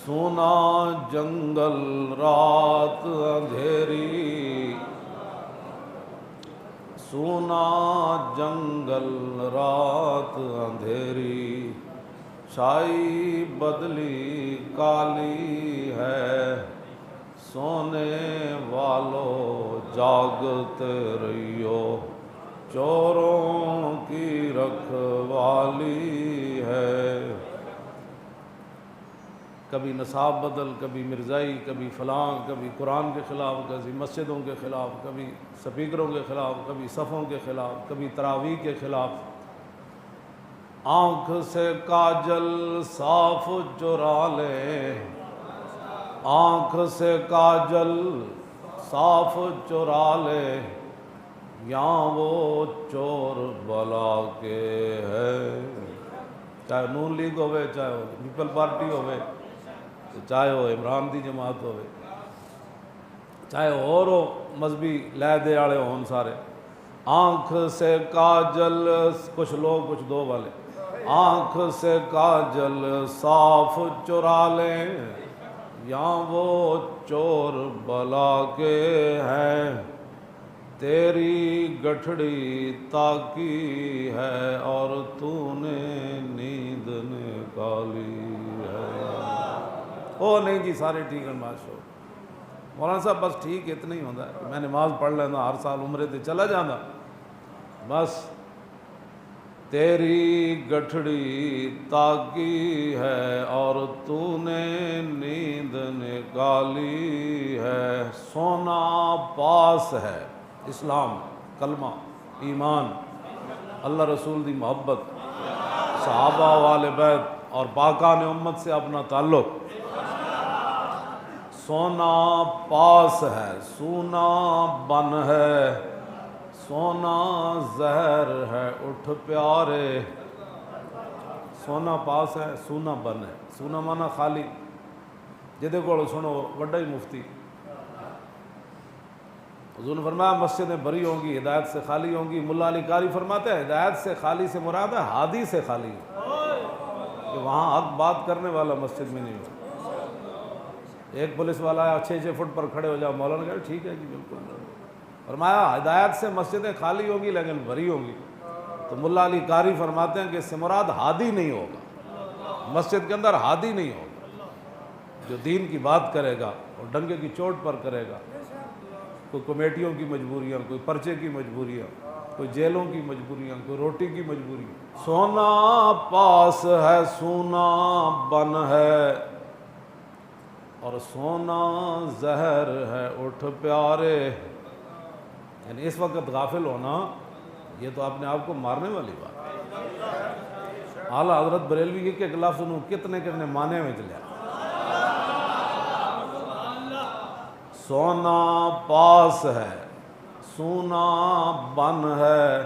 سونا جنگل رات اندھیری، سونا جنگل رات اندھیری، چھائی بدلی کالی ہے، سونے والو جاگتے رہیو، چوروں کی رکھوالی ہے۔ کبھی نصاب بدل، کبھی مرزائی، کبھی فلاں، کبھی قرآن کے خلاف، کبھی مسجدوں کے خلاف، کبھی سپیکروں کے خلاف، کبھی صفوں کے خلاف، کبھی تراویح کے خلاف۔ آنکھ سے کاجل صاف چرا لے، آنکھ سے کاجل صاف چرا لے، یہاں وہ چور بلا کے ہے۔ چاہے نون لیگ ہوئے، چاہے وہ پیپل پارٹی ہوئے، چاہے وہ عمران دی جماعت ہوئے، چاہے اور مذہبی لے دے آڑے ہون سارے۔ آنکھ سے کاجل، کچھ لوگ کچھ دو والے، آنکھ سے کاجل صاف چرا لیں، یہاں وہ چور بلا کے ہیں۔ تیری گٹھڑی تاکی ہے اور تو نے نیند نکالی ہے۔ او نہیں جی سارے ٹھیک ہیں ماشاء اللہ مولانا صاحب، بس ٹھیک اتنا ہی ہوتا ہے، میں نماز پڑھ لینا، ہر سال عمرے تے چلا جانا، بس۔ تیری گٹھڑی تاکی ہے اور تو نے نیند نکالی ہے، سونا پاس ہے، اسلام، کلمہ، ایمان، اللہ رسول دی محبت، صحابہ وال بیت اور پاکان امت سے اپنا تعلق۔ سونا پاس ہے، سونا بن ہے، سونا زہر ہے اٹھ پیارے۔ سونا پاس ہے، سونا بن ہے، سونا مانا خالی، جدے کو سنو وڈا ہی مفتی حضور نے فرمایا مسجدیں بری ہوں گی، ہدایت سے خالی ہوں گی۔ ملا علی قاری فرماتے ہیں ہدایت سے خالی سے مراد ہے ہادی سے خالی، کہ وہاں حق بات کرنے والا مسجد میں نہیں ہو۔ ایک پولیس والا ہے 6 فٹ پر کھڑے ہو جاؤ، مولانا کہا ٹھیک ہے جی بالکل۔ فرمایا ہدایت سے مسجدیں خالی ہوں گی لیکن بھری ہوں گی، تو ملا علی قاری فرماتے ہیں کہ اس سے مراد ہادی نہیں ہوگا، مسجد کے اندر ہادی نہیں ہوگا، جو دین کی بات کرے گا اور ڈنگے کی چوٹ پر کرے گا۔ کوئی کمیٹیوں کی مجبوریاں، کوئی پرچے کی مجبوریاں، کوئی جیلوں کی مجبوریاں، کوئی روٹی کی مجبوریاں۔ سونا پاس ہے، سونا بن ہے اور سونا زہر ہے اٹھ پیارے۔ یعنی اس وقت غافل ہونا یہ تو اپنے آپ کو مارنے والی بات ہے۔ اعلیٰ حضرت بریلوی کے لفظ انہوں کتنے کتنے معنی میں چلے۔ سونا پاس ہے، سونا بن ہے،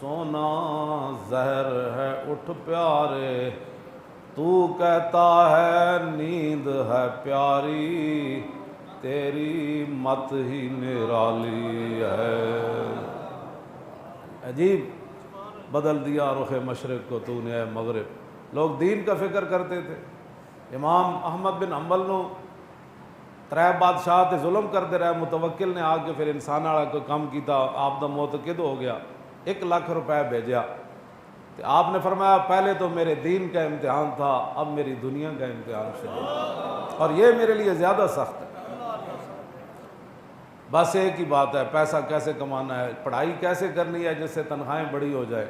سونا زہر ہے اٹھ پیارے، تو کہتا ہے نیند ہے پیاری، تیری مت ہی نرالی ہے۔ عجیب بدل دیا رخ مشرق کو تو نے اے مغرب۔ لوگ دین کا فکر کرتے تھے، امام احمد بن حنبل نو 3 بادشاہ تے ظلم کرتے رہے، متوکل نے آ کے پھر انسان والا کوئی کام کیتا، آپ دا معتقد ہو گیا، 1 لاکھ روپے بھیجا، تو آپ نے فرمایا پہلے تو میرے دین کا امتحان تھا، اب میری دنیا کا امتحان شروع ہے، اور یہ میرے لیے زیادہ سخت ہے۔ بس ایک ہی بات ہے، پیسہ کیسے کمانا ہے، پڑھائی کیسے کرنی ہے جس سے تنخواہیں بڑی ہو جائے،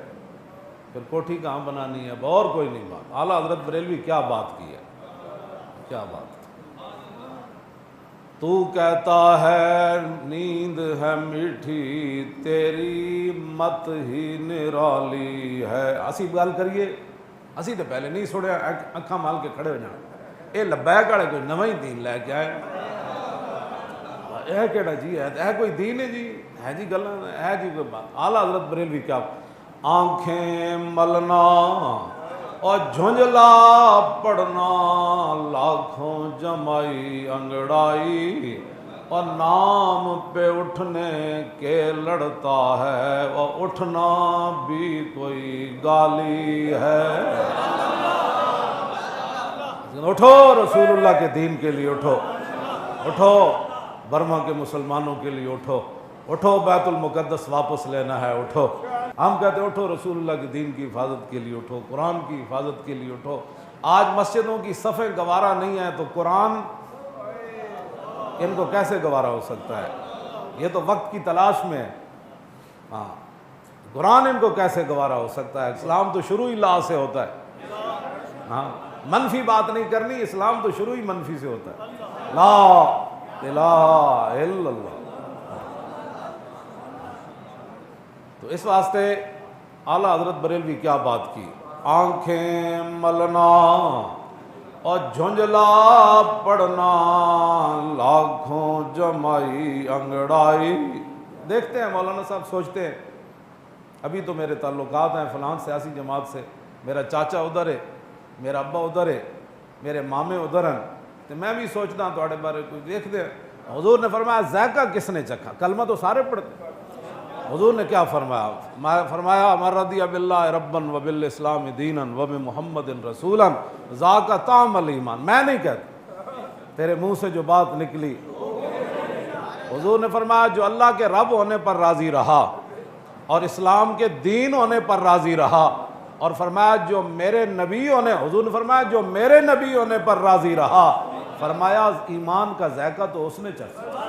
پھر کوٹھی کہاں بنانی ہے، اب اور کوئی نہیں بات۔ اعلیٰ حضرت بریلوی کیا بات کی ہے، کیا بات۔ تو کہتا ہے نیند ہے میٹھی، تیری مت ہی نرالی ہے۔ اسی گل کریے، اسی تو پہلے نہیں سنیا، اکھاں مال کے کھڑے ہو جان، اے لبیک والے کوئی نواں ہی دین لے کے آئے، اے کیڑا جی ہے، اے کوئی دین ہے جی، ہے جی گلاں ہے جی کوئی بات۔ اعلیٰ حضرت بریلوی کیا آنکھیں ملنا اور جھنجلا پڑنا، لاکھوں جمائی انگڑائی، اور نام پہ اٹھنے کے لڑتا ہے، اور اٹھنا بھی کوئی گالی ہے۔ اٹھو رسول اللہ کے دین کے لیے اٹھو، اٹھو برما کے مسلمانوں کے لیے اٹھو، اٹھو بیت المقدس واپس لینا ہے اٹھو۔ ہم کہتے ہیں اٹھو رسول اللہ کے دین کی حفاظت کے لیے اٹھو، قرآن کی حفاظت کے لیے اٹھو۔ آج مسجدوں کی صفیں گوارا نہیں ہیں تو قرآن ان کو کیسے گوارا ہو سکتا ہے؟ یہ تو وقت کی تلاش میں ہے۔ ہاں قرآن ان کو کیسے گوارا ہو سکتا ہے؟ اسلام تو شروع ہی لا سے ہوتا ہے۔ ہاں منفی بات نہیں کرنی، اسلام تو شروع ہی منفی سے ہوتا ہے۔ لا الہ الا اللہ۔ تو اس واسطے اعلیٰ حضرت بریلوی کیا بات کی، آنکھیں ملنا اور جھنجلا پڑنا، لاکھوں جمائی انگڑائی۔ دیکھتے ہیں مولانا صاحب سوچتے ہیں ابھی تو میرے تعلقات ہیں فلان سیاسی جماعت سے، میرا چاچا ادھر ہے، میرا ابا ادھر ہے، میرے مامے ادھر ہیں، تو میں بھی سوچتا ہوں تھوڑے بارے کچھ دیکھتے ہیں۔ حضور نے فرمایا ذائقہ کس نے چکھا؟ کلمہ تو سارے پڑھتے ہیں۔ حضور نے کیا فرمایا؟ فرمایا من رضی باللہ ربا وبالاسلام دینا وبمحمد رسولا ذاق طعم الایمان۔ میں نہیں کہتا، تیرے منہ سے جو بات نکلی، حضور نے فرمایا جو اللہ کے رب ہونے پر راضی رہا اور اسلام کے دین ہونے پر راضی رہا، اور فرمایا جو میرے نبی ہونے، حضور نے فرمایا جو میرے نبی ہونے پر راضی رہا، فرمایا ایمان کا ذائقہ تو اس نے چکھا۔